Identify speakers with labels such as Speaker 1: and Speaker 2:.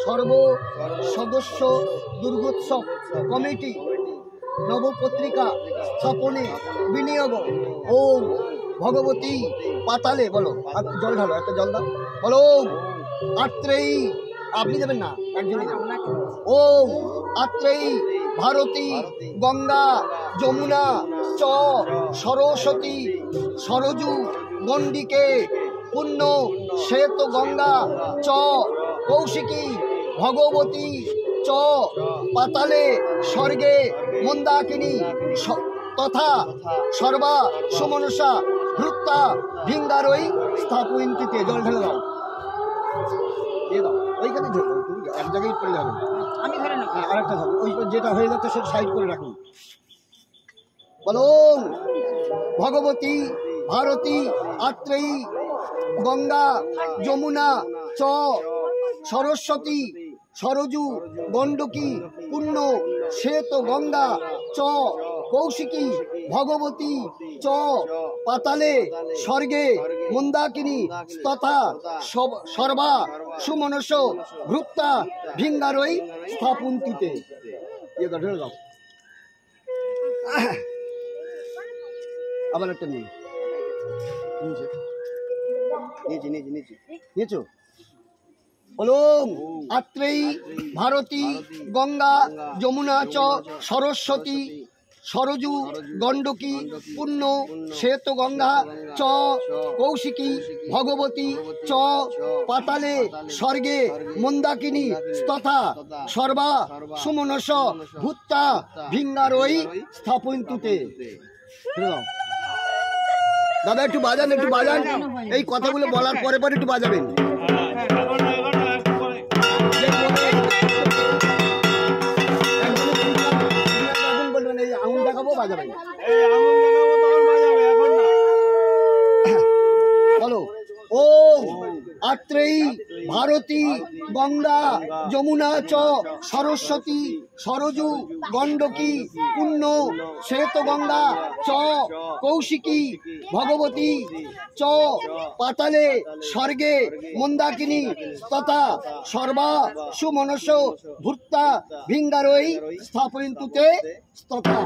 Speaker 1: सर्व सदस्य दुर्गोत्सव कमिटी नवपत्रिका स्थापने विनियोग ओम भगवती पाताले बोलो जल ढालो एक जल दाओ बोलो आत्रेयी আপনি দেবেন না একজনই দেবেন ওম আত্রেয়ী भारती गंगा যমুনা চ सरस्वती सरजू गंडिके पुण्य श्वेत गंगा च कौशिकी भगवती च पाताले स्वर्गे मंदाकिनी तथा सर्वा सुमनसा भृत्ता भिंगारई स्थापयन्ति जल ढेले दाओ দিয়ে দাও ওইখানে ধরো তুমি এক জায়গায় পড়ে যাবে আমি ধরে না আরেকটা ধরো ওই যেটা হয়ে যাচ্ছে সেটা সাইড করে রাখুন বলুন ভগবতী भारती आत्रेयी गंगा যমুনা च सरस्वती सरजू गंडकी पुण्य श्वेत गंगा च कौशिकी भगवती च पाताले स्वर्गे मंदाकिनी तथा सर्वा सुमनस भृत्ता भिंगारई स्थापन्ति ये ढेले दाओ আবার একটা নিয়ে নিচে নিচে নিচে নিচে ओम आत्रेयी भारती गंगा যমুনা च सरस्वती सरजू गंडकी पुण्य श्वेत गंगा च कौशिकी भगवती च पाताले स्वर्गे मंदाकिनी तथा सर्वा सुमनस भूत्ता भिंगारई स्थापयन्ति दादा একটু বাজান এই কথাগুলো বলার পরে পরে একটু বাজাবেন বলবেন এই আঙুল দেখাবো বাজাবেন বলো ओम आत्रेयी भारती गंगा যমুনা च सरस्वती सरजू गंडकी पुण्य श्वेत गंगा च कौशिकी भगवती च पाताले स्वर्गे मंदाकिनी तथा सर्वा सुमनस भूत्ता भिंगारई स्थापयन्ति तथा